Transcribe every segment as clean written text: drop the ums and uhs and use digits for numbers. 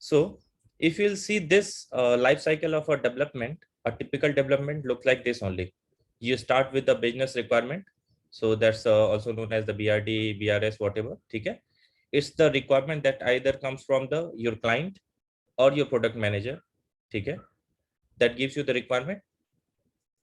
So if you'll see this life cycle of a development, a typical development looks like this only. You start with the business requirement. So that's also known as the BRD, BRS, whatever. Okay. It's the requirement that either comes from the your client or your product manager. Okay. That gives you the requirement.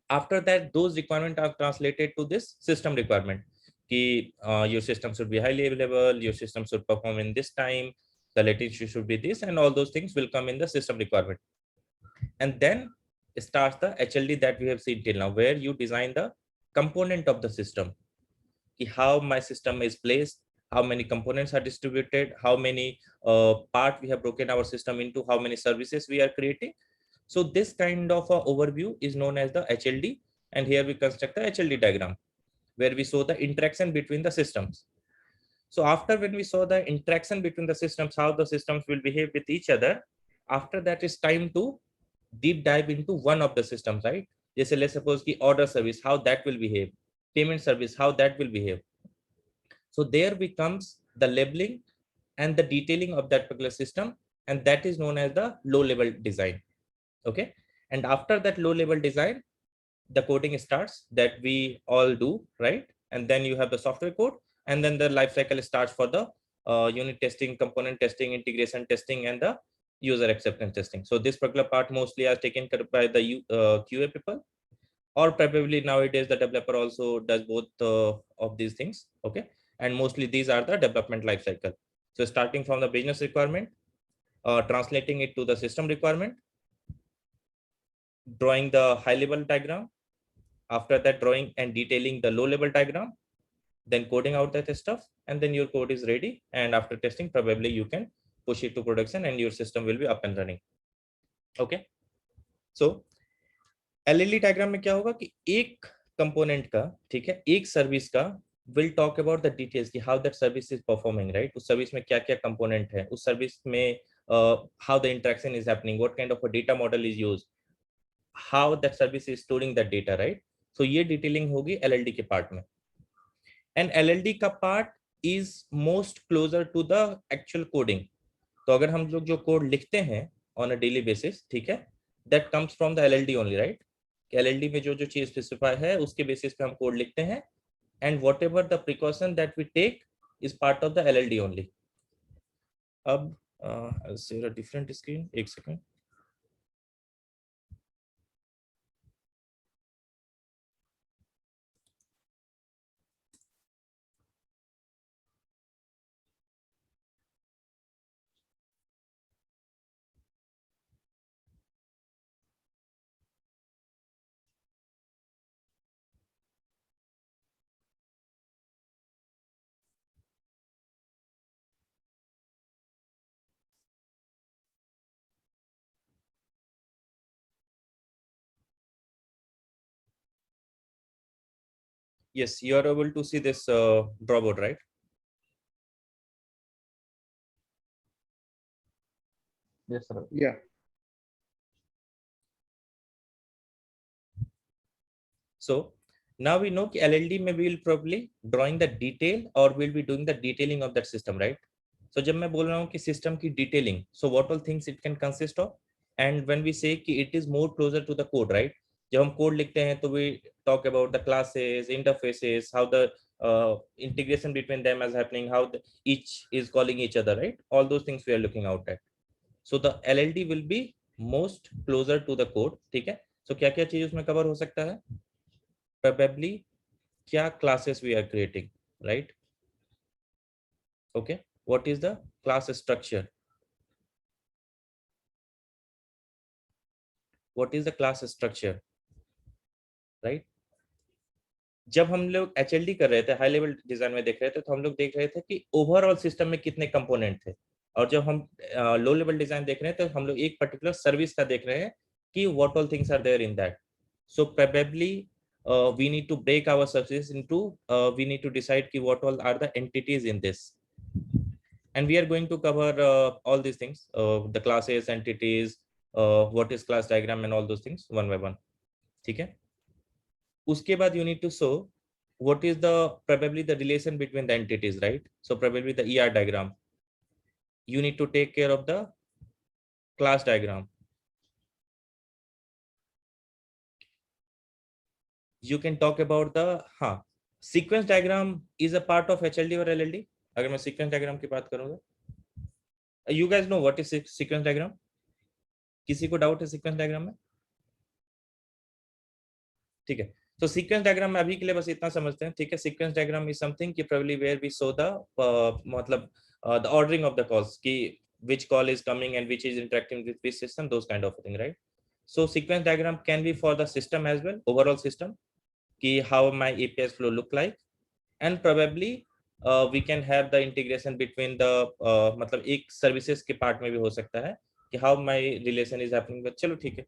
After that, those requirements are translated to this system requirement. Your system should be highly available, your system should perform in this time, the latency should be this, and all those things will come in the system requirement. And then starts the HLD that we have seen till now, where you design the component of the system. How my system is placed, how many components are distributed, how many part we have broken our system into, how many services we are creating. So this kind of a overview is known as the HLD. And here we construct the HLD diagram where we show the interaction between the systems. So after when we saw the interaction between the systems, how the systems will behave with each other, after that is time to deep dive into one of the systems, right? Just let's suppose the order service, how that will behave, payment service, how that will behave. So there becomes the labeling and the detailing of that particular system, and that is known as the low level design. Okay. And after that low level design, the coding starts that we all do, right? And then you have the software code, and then the life cycle starts for the unit testing, component testing, integration testing, and the user acceptance testing. So this particular part mostly are taken care by the QA people, or probably nowadays the developer also does both of these things. Okay. And mostly these are the development life cycle. So starting from the business requirement, translating it to the system requirement, drawing the high level diagram, after that drawing and detailing the low level diagram, then coding out that stuff, and then your code is ready. And after testing, probably you can push it to production and your system will be up and running. Okay. So LLD diagram में क्या होगा कि एक component का, ठीक है, एक service का will talk about the details कि how that service is performing, right? उस सर्विस में क्या क्या कंपोनेंट है, उस सर्विस में how the interaction is happening, what kind of a data model is used, how that service is storing that data, right? So ये detailing होगी LLD के पार्ट में. एंड एलएलडी का part is most closer to the actual coding. तो अगर हम लोग जो कोड लिखते हैं ऑन अ डेली बेसिस, ठीक है, that comes from the LLD only, right? LLD में जो जो चीज स्पेसिफाई है उसके बेसिस पे हम कोड लिखते हैं, and whatever the precaution that we take is part of the LLD only. अब डिफरेंट स्क्रीन, एक second. Yes, you are able to see this drawboard, right? Yes, sir. Yeah. So now we know LLD में we will probably drawing the detail or we'll be doing the detailing of that system, right? So जब मैं बोल रहा हूँ कि system की detailing, so what all things it can consist of? And when we say कि it is more closer to the code, right? जब हम कोड लिखते हैं तो we talk about the classes, interfaces, how the integration between them is happening, how each is calling each other, right? All those things we are looking out at. So the LLD will be most closer to the code, ठीक है? So क्या क्या चीज उसमें cover हो सकता है? Probably क्या classes we are creating, right? Okay, what is the class structure? What is the class structure, right? जब हम लोग HLD कर रहे थे, हाई लेवल डिजाइन में देख रहे थे, तो हम लोग देख रहे थे कि ओवरऑल सिस्टम में कितने कंपोनेंट थे. और जब हम लो लेवल डिजाइन देख रहे हैं तो हम लोग एक पर्टिकुलर सर्विस का देख रहे हैं कि what all things are there in that. So probably we need to break our services into we need to decide ki what all are the entities in this, and we are going to cover all these things, the classes, entities, what is class diagram and all those things one by one. ठीक है. उसके बाद you need to show what is the probably the relation between the entities, right? So probably the ER diagram, you need to take care of the class diagram. You can talk about the sequence diagram is a part of HLD or LLD. अगर मैं sequence diagram की बात करूँगा, you guys know what is sequence diagram? किसी को doubt है sequence diagram में? ठीक है, तो सीक्वेंस डायग्राम में अभी के लिए बस इतना समझते हैं, ठीक है। सीक्वेंस डायग्राम इज समथिंग कि probably where we show the मतलब the ordering of the calls कि which call is coming and which is interacting with which system, those kind of thing, right? So sequence diagram can be for the system as well, overall system, कि how my APIs flow look like, and probably we can have the integration between the मतलब एक services के part में भी हो सकता है कि how my relation is happening, but चलो ठीक है।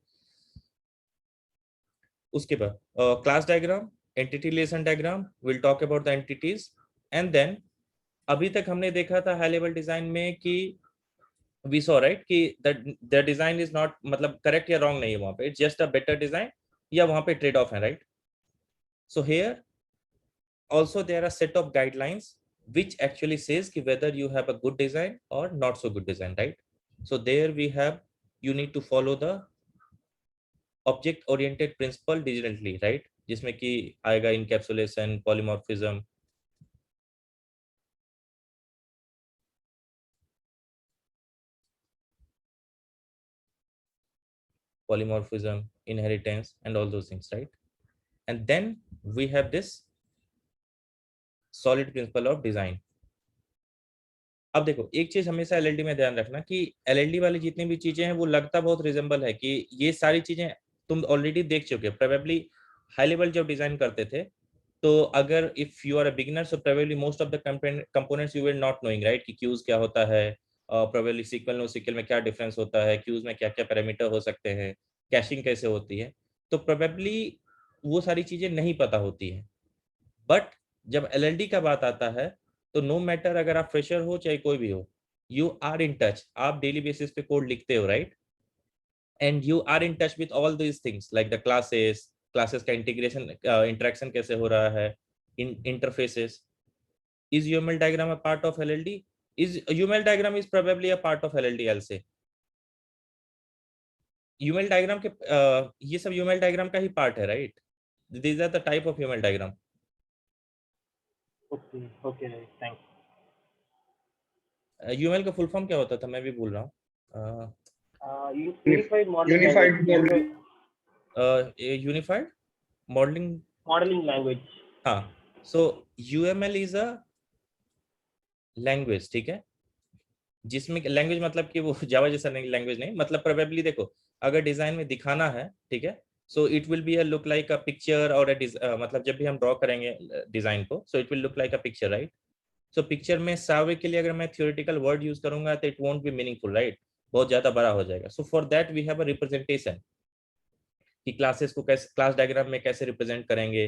उसके बाद class diagram, entity relation diagram, will talk about the entities, and then अभी तक हमने देखा था हाई लेवल डिजाइन में कि वी सॉ राइट कि द डिजाइन इज नॉट मतलब करेक्ट या रॉन्ग नहीं है वहां पे, it's just a better design या वहां पे ट्रेड ऑफ है, right? So here also there are set of guidelines which actually says ki whether you have a good design or not so good design, right? So there we have, you need to follow the object oriented principle digitally, right? जिसमें कि आएगा encapsulation, polymorphism, inheritance and all those things, right? And then we have this solid principle of design. अब देखो एक चीज हमेशा LLD में ध्यान रखना कि एलएलडी वाली जितनी भी चीजें हैं वो लगता बहुत रिजेंबल है कि ये सारी चीजें तुम ऑलरेडी देख चुके हो। प्रोबेबली हाई लेवल जब डिजाइन करते थे तो अगर if you are a beginner so probably most of the components you will not knowing, right? कि क्यूज क्या होता है, प्रोबेबली सीक्वल नो सीक्वल में क्या डिफरेंस होता है, क्यूज में क्या क्या पैरामीटर हो सकते हैं, कैशिंग कैसे होती है, तो प्रोबेबली वो सारी चीजें नहीं पता होती है। बट जब एलएलडी का बात आता है तो नो मैटर अगर आप फ्रेशर हो चाहे कोई भी हो, यू आर इन टच, आप डेली बेसिस पे कोड लिखते हो, right? And you are in touch with all these things like the classes का इंटीग्रेशन, इंटरेक्शन कैसे हो रहा है, interfaces. Is UML diagram a part of LLD? Is UML diagram is probably a part of LLD, I'll say. UML diagram के ये सब UML diagram का ही part है, right? These are the type of UML diagram. Okay, thanks. UML का full form क्या होता था, मैं भी भूल रहा हूँ। Unified modeling Unified language. Unified modeling language. हाँ, so UML is a language, ठीक है? जिसमें लैंग्वेज मतलब कि वो जावा जैसा नहीं, लैंग्वेज नहीं, मतलब प्रोबेबली देखो अगर डिजाइन में दिखाना है, ठीक है, so it will be a look like a picture और मतलब जब भी हम ड्रॉ करेंगे डिजाइन को, so it will look like a picture, right? So picture में सावे के लिए अगर मैं थियोरेटिकल वर्ड यूज करूंगा तो it won't be meaningful, right? बहुत ज्यादा बड़ा हो जाएगा। So for that we have a representation कि क्लासेस को कैसे क्लास डायग्राम में कैसे रिप्रेजेंट करेंगे।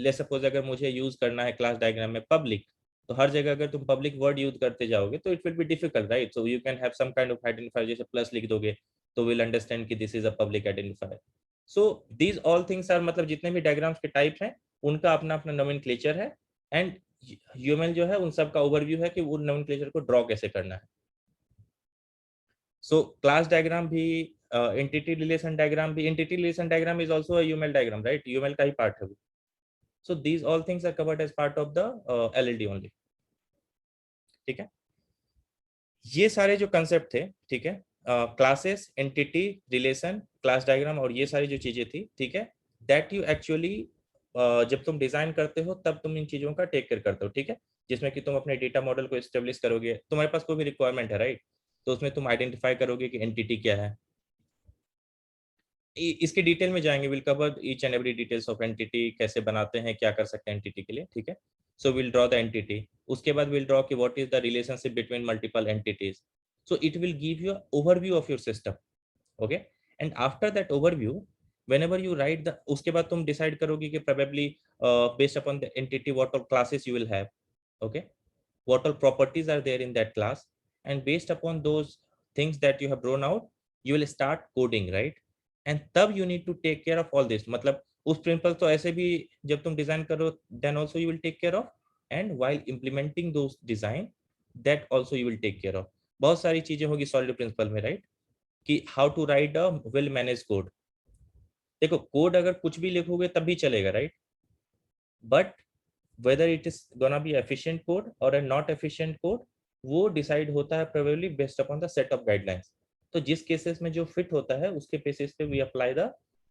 ले सपोज अगर मुझे यूज करना है क्लास डायग्राम में पब्लिक, तो हर जगह अगर तुम पब्लिक वर्ड यूज करते जाओगे तो it will be difficult, right? So you can have some kind of identifier, जैसे प्लस लिख दोगे तो विल अंडरस्टैंड कि this is a public identifier. So these all things are मतलब जितने भी डायग्राम्स के टाइप हैं उनका अपना अपना नोमेनक्लेचर है, एंड यूएमएल जो है उन सब का ओवरव्यू है कि वो नोमेनक्लेचर को ड्रॉ कैसे करना है। सो क्लास डायग्राम भी, एंटिटी रिलेशन डायग्राम भी, entity relation diagram is also a UML diagram, right? UML का ही पार्ट है वो। So these all things are covered as part of the LLD only, ठीक है? ये सारे जो कंसेप्ट थे, ठीक है, classes, entity, relation, class diagram और ये सारी जो चीजें थी, ठीक है, दैट यू एक्चुअली जब तुम डिजाइन करते हो तब तुम इन चीजों का टेक केयर करते हो, ठीक है? जिसमें कि तुम अपने डेटा मॉडल को एस्टेब्लिश करोगे, तुम्हारे पास कोई भी रिक्वायरमेंट है, राइट? तो उसमें तुम आइडेंटिफाई करोगे कि एंटिटी क्या है। इसके डिटेल में जाएंगे, will cover each and every details of entity, कैसे बनाते हैं, क्या कर सकते हैं एंटिटी के लिए, ठीक है? So will draw the entity, उसके बाद विल ड्रॉ कि what is the relationship between multiple entities. So it will give you overview of your system, okay? And after that overview whenever you write the, उसके बाद तुम decide करोगे कि probably based upon the entity what all classes you will have, okay, what all properties are there in that class, and based upon those things that you have drawn out you will start coding, right? And तब you need to take care of all this, मतलब उस principal तो ऐसे भी जब तुम design करो then also you will take care of, and while implementing those design that also you will take care of। बहुत सारी चीजें होगी सॉलिड प्रिंसिपल में, राइट? कि how to write a well manage code. देखो कोड अगर कुछ भी लिखोगे तब भी चलेगा, right, but whether it is gonna be efficient code or a not efficient code, वो डिसाइड होता है probably based upon the set of guidelines। तो जिस केसेस में जो फिट होता है उसके बेसिस पे we apply the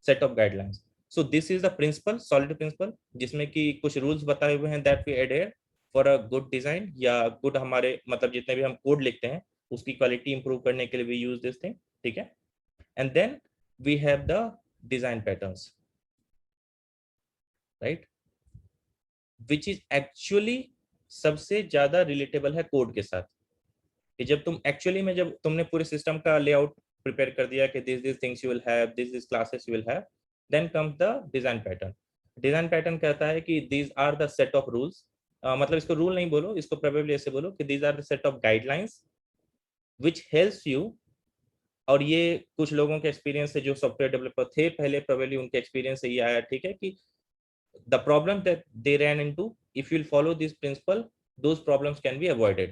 set of guidelines। so this is the principle, solid principle, जिसमें कि कुछ रूल्स बताए हुए हैं that we adhere for a good design या good, हमारे मतलब जितने भी हम कोड लिखते हैं उसकी क्वालिटी इंप्रूव करने के लिए we use this thing, ठीक है। and then we have the design patterns, right, which is actually सबसे ज्यादा रिलेटेबल है कोड के साथ। कि जब तुम एक्चुअली में जब तुमने पूरे सिस्टम का लेआउट प्रिपेयर कर दिया कि this things you will have, this classes you will have, then comes the design pattern. Design pattern कहता है कि these are the set of rules, मतलब इसको रूल नहीं बोलो, इसको प्रोबेबली ऐसे बोलो कि these are the set of guidelines which helps you. और ये कुछ लोगों के एक्सपीरियंस से जो सॉफ्टवेयर डेवलपर थे पहले, प्रोबेबली उनके एक्सपीरियंस से ये आया, ठीक है, कि the problem that they ran into, if you'll follow this principle, those problems can be avoided,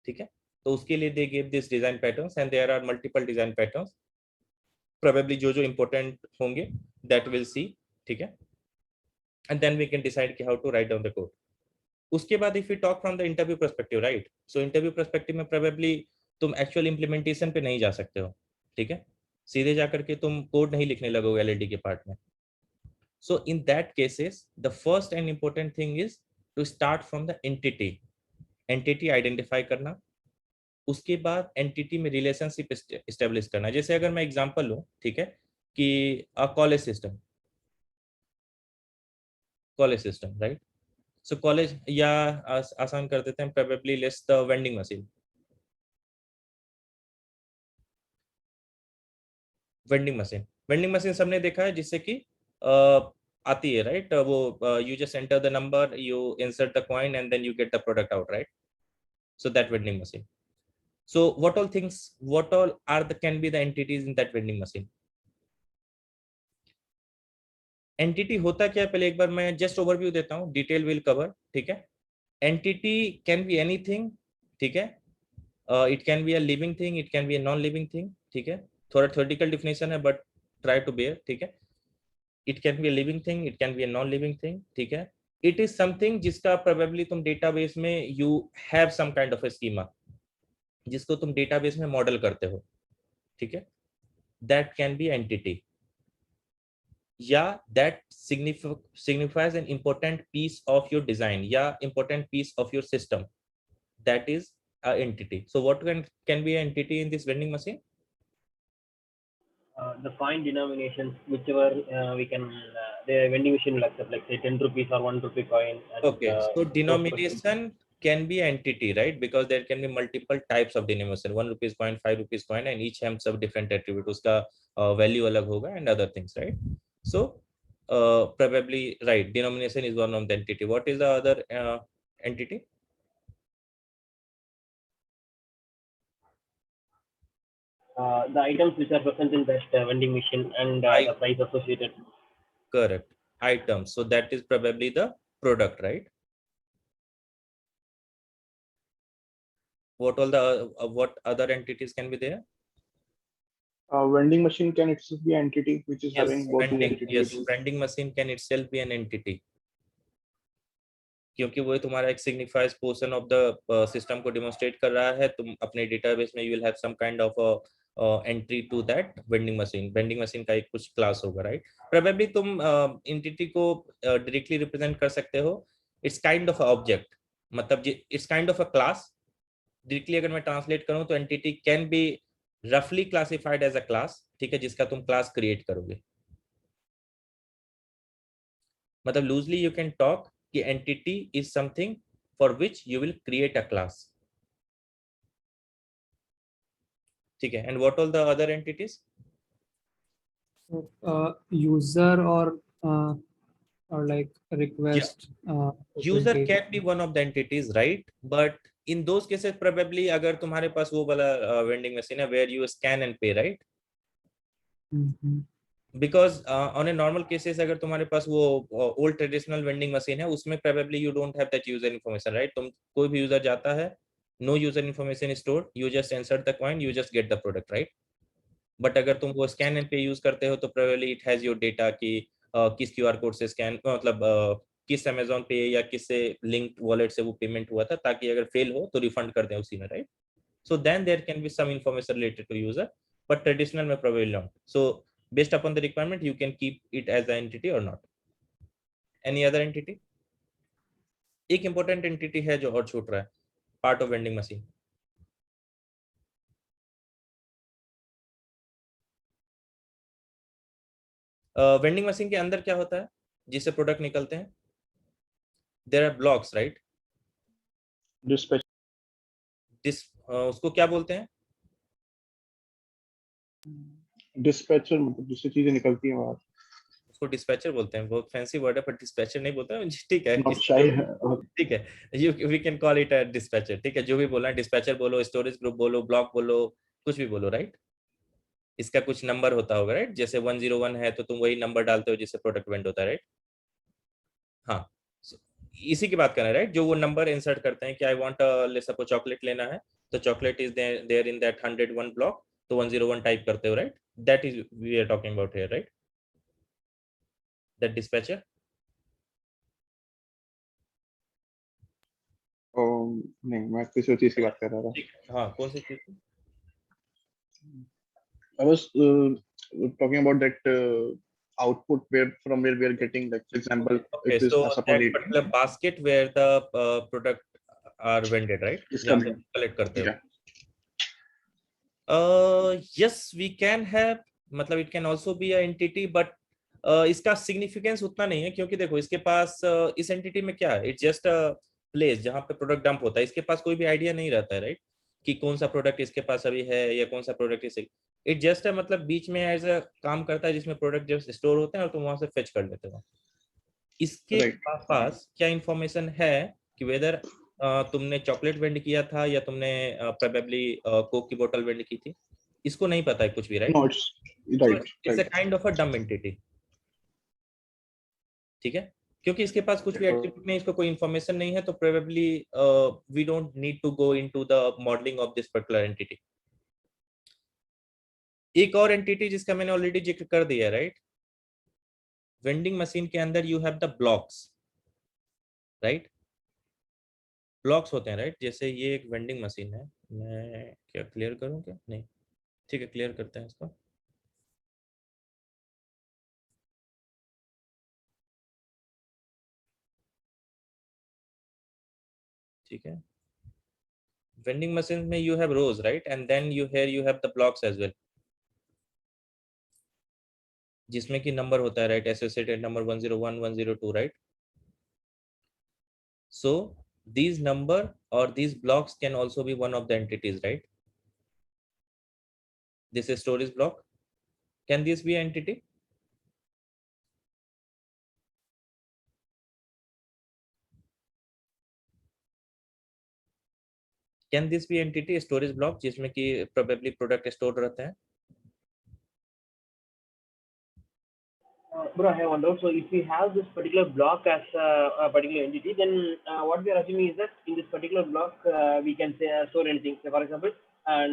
ठीक है। तो उसके लिए they gave this design patterns and there are multiple design patterns, probably जो जो important होंगे that we'll see, ठीक है, and then we can decide how to write down the code। उसके बाद if we talk from the interview perspective, right, so interview perspective में probably तुम actual implementation पे नहीं जा सकते हो, ठीक है, सीधे जाकर के तुम कोड नहीं लिखने लगोगे एलएडी के पार्ट में। So in that cases, the first and important thing is to start from the entity। entity identify करना, उसके बाद entity में relationship establish करना। जैसे अगर मैं एग्जांपल लूं, ठीक है, कि college system right, so college या आसान कर देते हैं probably let's the vending machine सबने देखा है, जिससे कि आती है, राइट, वो you just enter the number, you insert the coin and then you get the product out, right, so that vending machine। so what all are the can be the entities in that vending machine। entity होता क्या है, पहले एक बार मैं just overview देता हूँ, detail will cover, ठीक है। entity can be anything, ठीक है, it can be a living thing, it can be a non living thing, ठीक है, थोड़ा थ्योरेटिकल डिफिनेशन है बट ट्राई टू बेयर, ठीक है। it can be a living thing, it can be a non living thing, ठीक है। it is something जिसका probably तुम डेटाबेस में you have some kind of a schema, जिसको तुम डेटाबेस में मॉडल करते हो, ठीक है, that can be entity। या that signifies an important piece of your design या important piece of your system, that is a entity। so what can be an entity in this vending machine? The coin denominations, whichever we can, the vending machine will accept, like say 10 rupees or 1 rupee coin. And, Okay, so those questions. denomination can be entity, right, because there can be multiple types of denomination, 1 rupees coin, 5 rupees coin, and each has some different attribute, uska value alag hoga and other things, right। so probably right, denomination is one of the entity। what is the other entity? The items which are present in that vending machine and the price associated. Correct, items, so that is probably the product, right। what all the what other entities can be there? Vending machine can itself be an entity which is having both the entities. Yes, vending machine can itself be an entity, क्योंकि वो तुम्हारा एक signifies portion of the system को demonstrate कर रहा है। तुम अपने डेटाबेस में you will have some kind of entry to that vending machine का एक कुछ क्लास होगा, राइट। प्रोबेबली तुम एंटिटी को डायरेक्टली रिप्रेजेंट कर सकते हो, इट्स काइंड ऑफ ऑब्जेक्ट, मतलब it's kind of a class. Directly अगर मैं ट्रांसलेट करूं तो एंटिटी कैन बी रफली क्लासिफाइड एज अ क्लास, ठीक है, जिसका तुम क्लास क्रिएट करोगे। मतलब लूजली यू कैन टॉक कि entity is something for which you will create a class, ठीक है। and what all the other entities? User or like request, user can be one of the entities, right, but in those cases probably अगर तुम्हारे पास वो वाला vending machine है where you scan and pay, right, because on a normal cases अगर तुम्हारे पास वो old traditional vending machine है उसमें probably you don't have that user information, right। तुम कोई भी यूजर जाता है, no user information is stored, you just insert the coin, you just get the product, right। But अगर तुम वो स्कैन एंड पे यूज करते हो तो probably it has your data कि किस क्यूआर कोड से स्कैन, मतलब किस अमेजोन पे या किससे लिंक्ड वॉलेट से वो पेमेंट हुआ था, ताकि अगर फेल हो तो रिफंड कर दें उसी में, right? So then there can be some information related to user, but traditional में probably not. So based upon the requirement you can keep it as a entity और नॉट. Any other entity? एक important entity है जो और छूट रहा है, part of vending machine. Vending machine के अंदर क्या होता है जिससे प्रोडक्ट निकलते हैं? There are blocks, right? Dispatch. उसको क्या बोलते हैं? Dispatcher मतलब जिससे चीजें निकलती हैं बाहर. उसको डिस्पैचर बोलते हैं. बहुत फैंसी वर्ड है, पर डिस्पैचर नहीं बोलते हैं. ठीक है, Not shy. ठीक है, you we can call it a dispatcher. ठीक है, जो भी बोलना है, डिस्पैचर बोलो, स्टोरेज ग्रुप बोलो, ब्लॉक बोलो, कुछ भी बोलो, राइट? इसका कुछ नंबर होता होगा, राइट? जैसे 101 है तो तुम वही नंबर डालते हो जिससे प्रोडक्ट वेंड होता है, राइट? हाँ, so, इसी की बात कर रहे हैं, राइट? जो वो नंबर इंसर्ट करते हैं कि I want let's suppose chocolate लेना है, तो chocolate is there in that 101 block, तो 101 टाइप करते हो, right? That is we are talking about here, right? That dispatcher. नहीं, मैं किसी और चीज की बात कर रहा था. ठीक है, हाँ, कौन सी चीज? I was talking about that output where we are getting, like for example, Okay, it is so suppose that it particular basket where the product are vended, right? is जहाँ से coming. collect करते हो. Yeah. Yes, we can have, मतलब it can also be a entity, but इसका significance उतना नहीं है, क्योंकि देखो इसके पास इस एंटिटी में क्या है, इट्स जस्ट अ प्लेस जहाँ पे प्रोडक्ट डंप होता है. इसके पास कोई भी आइडिया नहीं रहता है, राइट? कि कौन सा प्रोडक्ट इसके पास अभी है या कौन सा प्रोडक्ट इसे. इट जस्ट है, मतलब बीच में एज अ काम करता है जिसमें प्रोडक्ट जस्ट स्टोर होते हैं और तुम वहां से फेच कर लेते हो. इसके Right. पास क्या इंफॉर्मेशन है कि वेदर तुमने चॉकलेट वेंड किया था या तुमने प्रोबेबली कोक की बोतल वेंड की थी, इसको नहीं पता है कुछ भी, right? No, it's right. It's a Right. Kind of अ डम एंटिटी. ठीक है, क्योंकि इसके पास कुछ भी एट्रीब्यूट नहीं, इसको कोई इंफॉर्मेशन नहीं है, तो probably we don't need to go into the modelling of this particular entity. एक और एंटिटी जिसका मैंने ऑलरेडी जिक्र कर दिया, राइट? वेंडिंग मशीन के अंदर you have the blocks, right? Blocks होते हैं, राइट? जैसे ये एक वेंडिंग मशीन है, मैं क्या क्लियर करूं क्या? नहीं, ठीक है, क्लियर करते हैं इसको. ठीक है, वेंडिंग मशीन में you have rows, right? And then you have the blocks as well, जिसमें कि नंबर होता है, right? Associated number 101 102, right? So these number or these blocks can also be one of the entities, right? This is storage block. Can this be an entity? Can this be entity storage block जिसमें कि probably product stored रहते हैं? Bro, I have one doubt. So if we have this particular block as a particular entity, then what we are assuming is that in this particular block, we can say, store anything. So for example,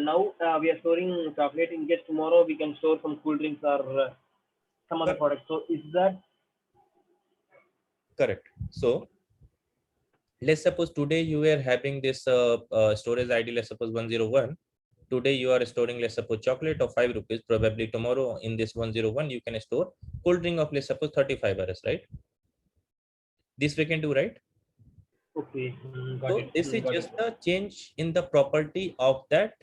now we are storing chocolate. In case tomorrow we can store some cool drinks or some other product. So is that Correct. So let's suppose today you are having this storage ID, let's suppose 101. Today you are storing, let's suppose, chocolate of 5 rupees. Probably tomorrow in this 101 you can store cold drink of, let's suppose, 35 Rs, right? This we can do, right? okay? Got So it. this is Got just it. a change in the property of that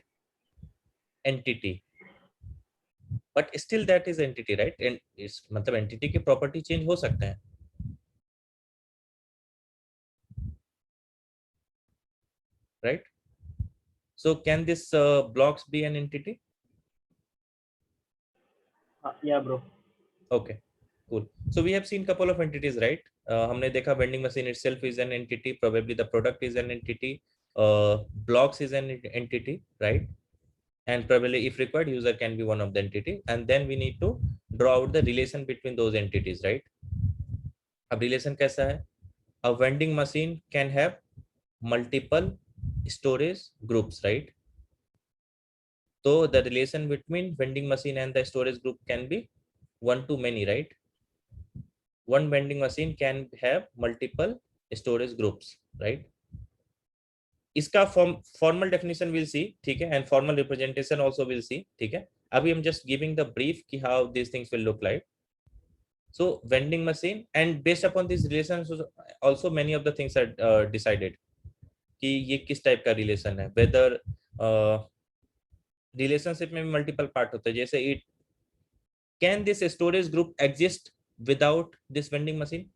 entity, but still that is entity, right? And इस मतलब entity की property change हो सकते हैं, right? So can this blocks be an entity? Yeah, bro. Okay, cool. So we have seen couple of entities, right? हमने देखा vending machine itself is an entity, probably the product is an entity, blocks is an entity, right? And probably if required user can be one of the entity, and then we need to draw out the relation between those entities, right? अब relation कैसा है? A vending machine can have multiple storage groups, right? So the relation between vending machine and the storage group can be one to many, right? One vending machine can have multiple storage groups, right? इसका formal definition will see, ठीक है, and formal representation also will see, ठीक है. अभी हम just giving the brief कि how these things will look like. So vending machine, and based upon these relations also many of the things are decided कि ये किस type का relation है. वेदर रिलेशनशिप में मल्टीपल पार्ट होते हैं, जैसे it can this storage group exist without this vending machine.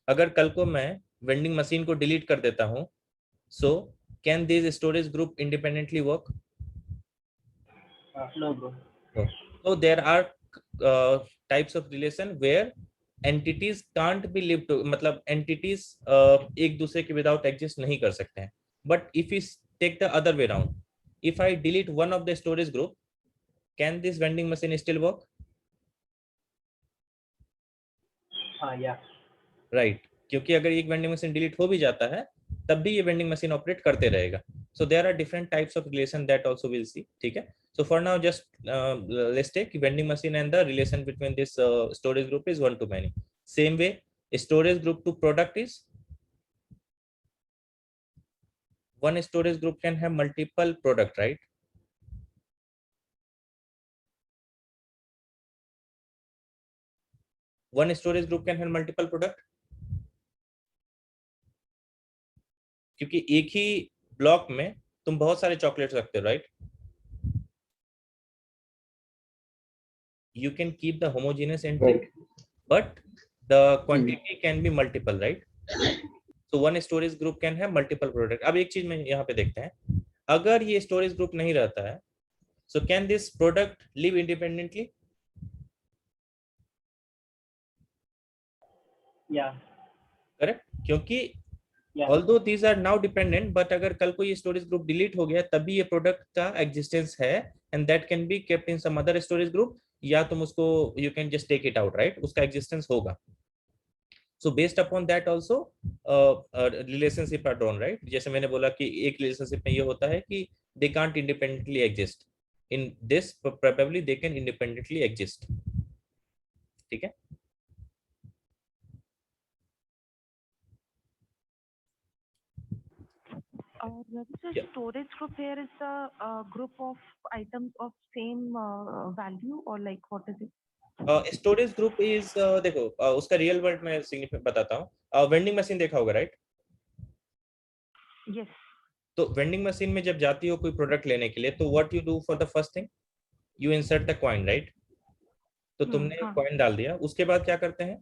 अगर कल को मैं वेंडिंग मशीन को डिलीट कर देता हूं, so can this storage group independently work? No, bro. So there are types of relation where entities can't be lived to, मतलब entities एक दूसरे के without exist नहीं कर सकते हैं. But if we take the other way around, if I delete one of the storage group, can this vending machine still work? Yeah. Right, क्योंकि अगर एक वेंडिंग मशीन डिलीट हो भी जाता है तब भी ये वेंडिंग मशीन ऑपरेट करते रहेगा. So there are different types of relation that also will see, ठीक है. So for now just let's take vending machine and the relation between this storage group is one to many. Same way storage group to product is one storage group can have multiple product, right? One storage group can have multiple product, क्योंकि एक ही block में तुम बहुत सारे chocolates रखते हो, right? You can keep the homogeneous entry, but the quantity can be multiple, right? So one storage group can have multiple product. अब एक चीज में यहाँ पे देखते हैं, अगर ये storage group नहीं रहता है, so can this product live independently? Yeah. Correct? क्योंकि Yeah. although these are now dependent, but अगर कल को ये storage group delete हो गया तभी ये product का existence है, and that can be kept in some other storage group, या तुम उसको you can just take it out, right? उसका existence होगा. So based upon that also relationship are drawn, right? जैसे मैंने बोला कि एक relationship में ये होता है कि they can't independently exist. In this probably they can independently exist. ठीक है? The storage group here is a group of items of same value, or like what is it? Storage group is देखो उसका real word में significant बताता हूँ. Vending machine देखा होगा, right? Yes. तो वेंडिंग मशीन में जब जाती हो कोई प्रोडक्ट लेने के लिए, तो what you do for the first thing, you insert the coin, right? तो तुमने कॉइन डाल दिया, उसके बाद क्या करते हैं,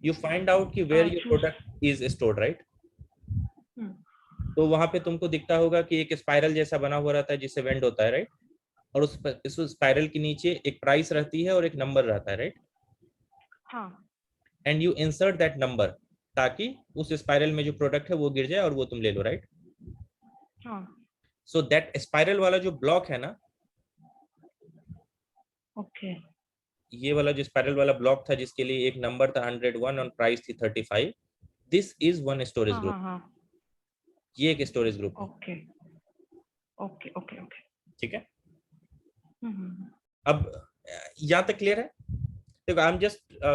यू फाइंड आउट कि where your product is stored, right? तो वहां पे तुमको दिखता होगा कि एक स्पाइरल जैसा बना हुआ रहता है जिससे वेंड होता है, राइट? और उस स्पाइरल के नीचे एक प्राइस रहती है और एक नंबर रहता है, राइट? हाँ. And you insert that number ताकि उस स्पाइरल में जो प्रोडक्ट है वो गिर जाए और वो तुम ले लो, राइट? हाँ. सो दैट स्पाइरल वाला जो ब्लॉक है ना, ओके, ये वाला जो स्पाइरल वाला ब्लॉक था जिसके लिए एक नंबर था 101 और प्राइस थी 35, this is one storage group. ये एक स्टोरेज ग्रुप है. ओके ओके ओके ओके, ठीक है. अब यहाँ तक क्लियर है? देखो,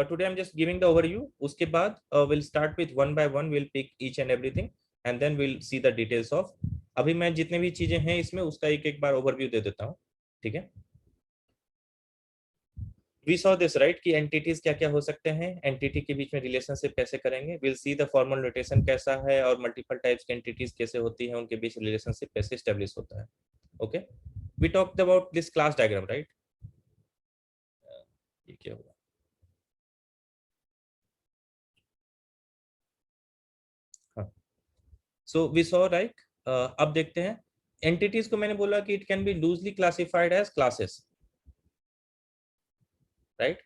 today I'm just giving the overview. उसके बाद we'll start with one by one, we'll pick each and everything and then we'll see the details of. अभी मैं जितने भी चीजें हैं इसमें उसका एक बार ओवरव्यू दे देता हूँ, ठीक है? We saw this, right, कि एंटिटीज क्या क्या हो सकते हैं, एंटिटी के बीच में रिलेशनशिप कैसे करेंगे. we'll see the formal notation कैसा है और मल्टीपल टाइप्स की एंटिटीज कैसे होती हैं, उनके बीच रिलेशनशिप कैसे एस्टेब्लिश होता है. Okay, we talked about this class diagram, right? ये क्या हुआ? हाँ, so we saw, right? अब देखते हैं एंटिटीज को. मैंने बोला कि it can be loosely classified as classes, right?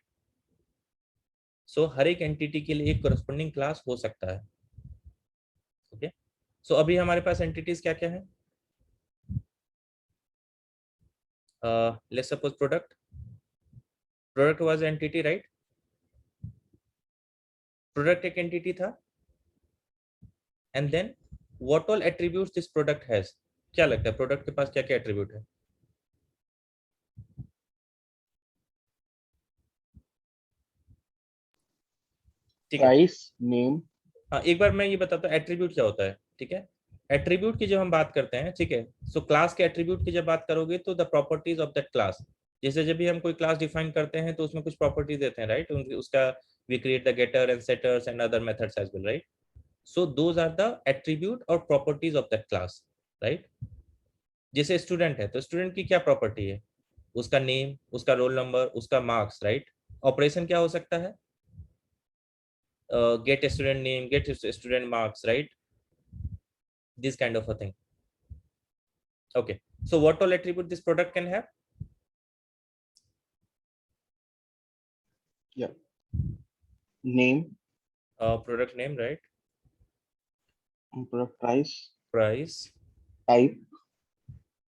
So हर एक एंटिटी के लिए एक कोरस्पोंडिंग क्लास हो सकता है. ओके, सो अभी हमारे पास एंटिटीज क्या क्या है. Let's suppose product was entity, right? Product एक एंटिटी था, and then what all attributes this product has. क्या लगता है प्रोडक्ट के पास क्या क्या एट्रीब्यूट है? ठीक है, प्राइस, नेम। हाँ एक बार मैं ये बताता हूँ एट्रीब्यूट क्या होता है। ठीक है, एट्रीब्यूट की जब हम बात करते हैं, ठीक है, सो क्लास के एट्रीब्यूट की जब बात करोगे तो the properties of that class, जैसे जब भी हम कोई क्लास डिफाइन करते हैं तो उसमें कुछ प्रॉपर्टीज देते हैं, राइट? उसका we create the getter and setters and other methods as well, right? So those are the attribute और properties of that class, right? जैसे स्टूडेंट है तो स्टूडेंट की क्या प्रॉपर्टी है? उसका नेम, उसका रोल नंबर, उसका मार्क्स, राइट? ऑपरेशन क्या हो सकता है? Get student name, get student marks, right? This kind of a thing. Okay, so what all attribute this product can have? Yeah. Name, Product name, right? product price, Price, type.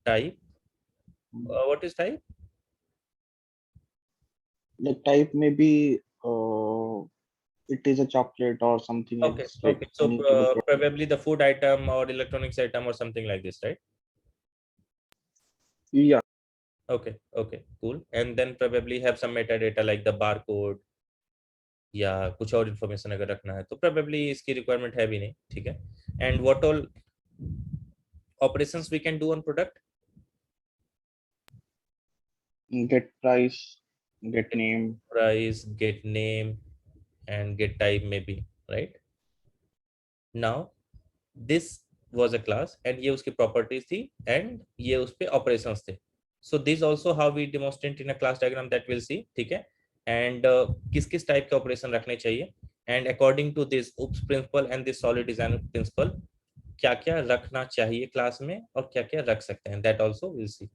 type. What is type? The type may be it is a chocolate or something Okay, else. Like okay. So any type of product. probably the food item or electronics item or something like this, right? Yeah. Okay, okay, cool. And then probably have some metadata like the barcode या कुछ और information अगर रखना है तो probably इसकी requirement है भी नहीं, ठीक है? And what all operations we can do on product? Get price, get name. Price, get name, and get type maybe, right? Now this was a class and ये उसकी properties थी and ये उस पे operations थे. So this also how we demonstrate in a class diagram that we'll see, ठीक है? And किस किस टाइप के ऑपरेशन रखने चाहिए and according to this OOPS principle and this solid design principle क्या क्या रखना चाहिए क्लास में और क्या क्या रख सकते हैं, that also we'll see.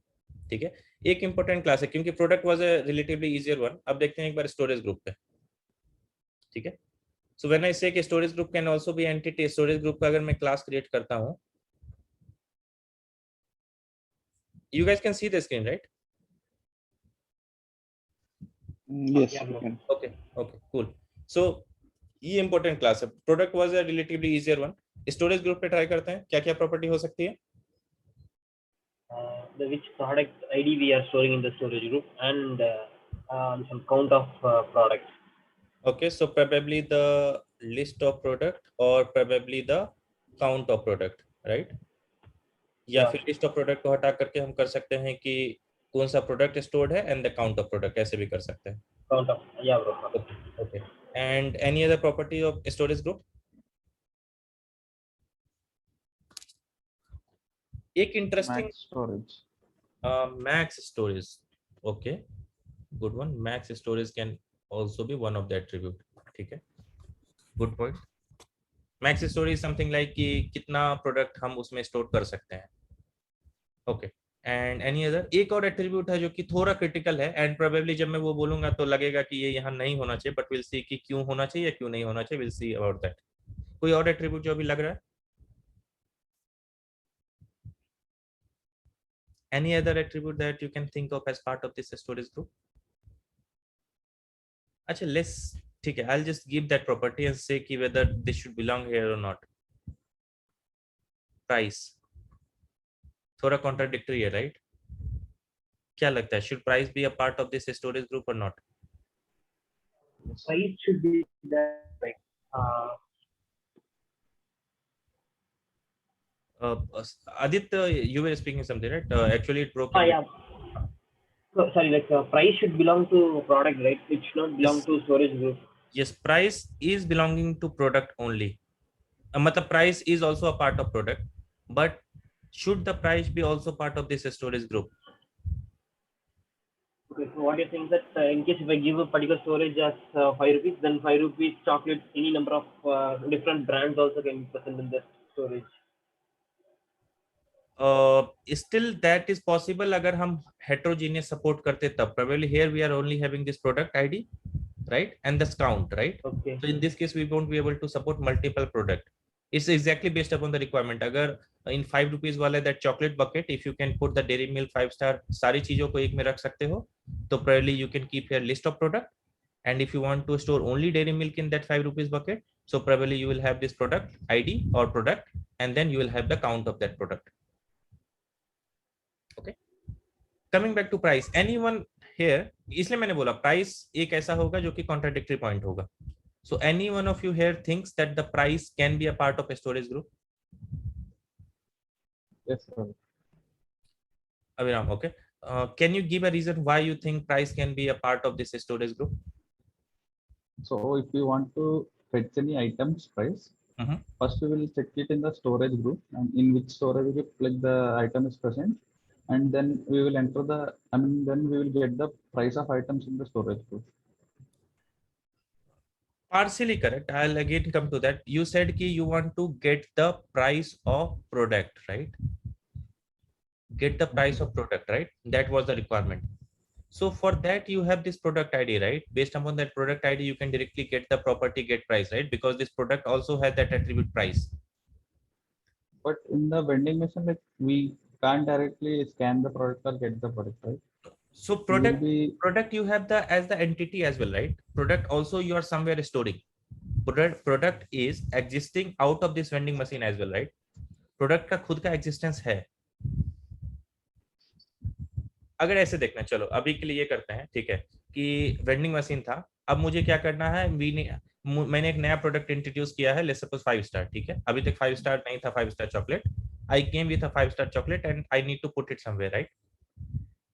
ठीक है, एक इंपॉर्टेंट क्लास है क्योंकि product was a relatively easier one. अब देखते हैं एक बार स्टोरेज ग्रुप पे, ठीक है? So when I say कि storage group can also be entity, storage group का अगर मैं class create करता हूँ, you guys can see the screen, right? Yes, Yeah, you can. Okay, okay, cool. So ये important class है. Product was a relatively easier one. Storage group पे try करते हैं, क्या क्या property हो सकती है? the which product ID we are storing in the storage group and some count of products. Okay, so probably the list of product or probably the count of product, right? या Yeah. फिर list of product को हटा करके हम कर सकते हैं कि कौन सा प्रोडक्ट स्टोर्ड है and the count of product, ऐसे भी कर सकते हैं. Count of, yeah, bro. Okay, okay. And any other property of storage group? एक interesting Max storage. max storage. Okay, good one. Max storage can also be one of the attribute. ठीक है, good point. Max storage something like कि कितना product हम उसमें store कर सकते हैं. Okay. एंड एनी अदर एक और एट्रीब्यूट है जो कि थोड़ा क्रिटिकल है एंड प्रोबेबली जब मैं वो बोलूंगा तो लगेगा कि ये यहाँ नहीं होना चाहिए, बट विल सी कि क्यों होना चाहिए या क्यों नहीं होना चाहिए. Will see about that. कोई और एट्रीब्यूट जो अभी लग रहा है? Any other attribute that you can think of as part of this storage group? अच्छा, let's, ठीक है, I'll just give that property and say कि whether this should belong here or not. Price थोड़ा contradictory है, right? क्या लगता है, should price be a part of this storage group or not? Price should be there, like Aditya, you were speaking something, right? Actually it broke. yeah. So, sorry, like price should belong to product, right? It should not belong Yes. to storage group. Yes, price is belonging to product only. मतलब price is also a part of product, but should the price be also part of this storage group? Okay, so what you're saying is that in case if I give a particular storage as 5 rupees, then 5 rupees chocolate, any number of different brands also can be present in the storage. Still that is possible अगर हम heterogeneous support करते तब. Probably here we are only having this product ID, right, and this count, right? Okay. So in this case we won't be able to support multiple product. It's exactly based upon the requirement. अगर in 5 rupees वाला that chocolate bucket, if you can put the Dairy Milk 5-star सारी चीजों को एक में रख सकते हो, तो probably you can keep your list of product. And if you want to store only Dairy Milk in that 5 rupees bucket, so probably you will have this product ID or product, and then you will have the count of that product. Okay, coming back to price, anyone here, इसलिए मैंने बोला price एक ऐसा होगा जो कि contradictory point होगा. So any one of you here thinks that the price can be a part of a storage group? Yes, sir. Abhiram, okay. Can you give a reason why you think price can be a part of this storage group? So if you want to fetch any items price, first we will check it in the storage group and in which storage group like the item is present, and then we will enter the, then we will get the price of items in the storage group. Partially correct. I'll again come to that. You said ki you want to get the price of product, right? Get the price of product, right? That was the requirement. So for that you have this product ID, right? Based upon that product ID, you can directly get the property get price, right? Because this product also has that attribute price. But in the vending machine, like we can't directly scan the product or get the product, right? So product you have the as the entity as well, right? Product also you are somewhere storing. Product is existing out of this vending machine as well, right? Product का खुद का existence है. अगर ऐसे देखना, चलो अभी के लिए ये करते हैं, ठीक है, कि वेंडिंग मशीन था, अब मुझे क्या करना है, मैंने एक नया प्रोडक्ट इंट्रोड्यूस किया है, लेट्स सपोज 5 स्टार, ठीक है, अभी तक 5 स्टार नहीं था, 5 star chocolate, I came with a 5 star chocolate and I need to put it somewhere, right?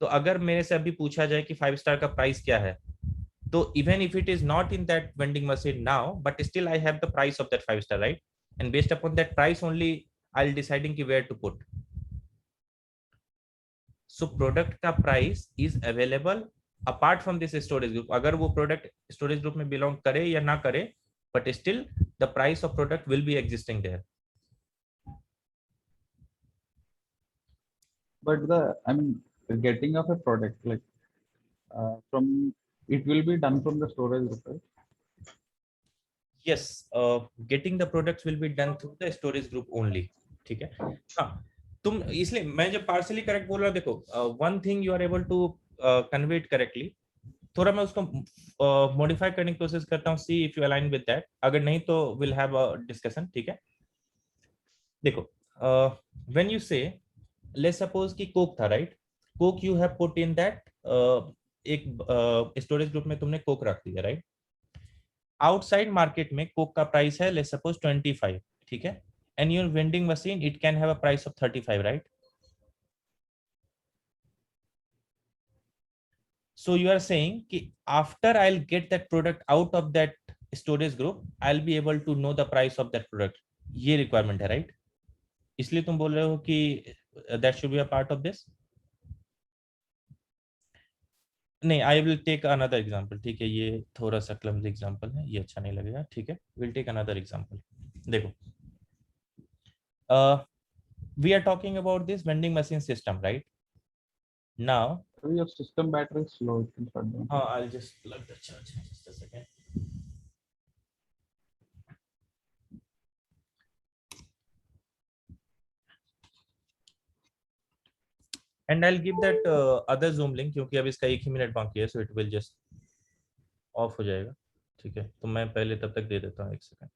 तो अगर मेरे से अभी पूछा जाए कि 5 स्टार का प्राइस क्या है, तो even if it is not in that vending machine now, but still I have the price of that 5 star, right? And based upon that price only I will deciding कि where to put. So product का price is available apart from this storage group. अगर वो product storage group में belong करे या ना करे, but still the price of product will be existing there. But the getting of a product like from it will be done from the storage group, right? Yes, getting the products will be done through the storage group only. ठीक है, हाँ. तुम इसलिए मैं जब partially correct बोल रहा हूँ, देखो one thing you are able to convey it correctly, थोड़ा मैं उसको मॉडिफाई करने की कोशिश करता हूँ, see if you align with that, अगर नहीं तो विल हैव अ डिस्कशन, ठीक है? देखो व्हेन यू से लेट्स सपोज कि कोक था, right? Coke you have put in that, एक स्टोरेज ग्रुप में तुमने कोक रख दिया, राइट? आउटसाइड मार्केट में कोक का प्राइस है लेट्स सपोज 25, ठीक है? And your vending machine, it can have a price of 35, right? So you are saying कि after I'll get that product out of that storage group, I'll be able to know the price of that product. ये requirement है, right? इसलिए तुम बोल रहे हो कि that should be a part of this. नहीं, I will take another example, ठीक है? ये थोड़ा सा clumsy example है, ये अच्छा नहीं लगेगा, ठीक है? We'll take another example. देखो. We are talking about this vending machine system, right? Now, Your system battery is slow. It can shut down. I'll just plug the charge. Just a second. And I'll give that other Zoom link क्योंकि अब इसका 1 ही minute बाकी है, so it will just off हो जाएगा, ठीक है? तो मैं पहले तब तक दे देता हूँ 1 सेकंड.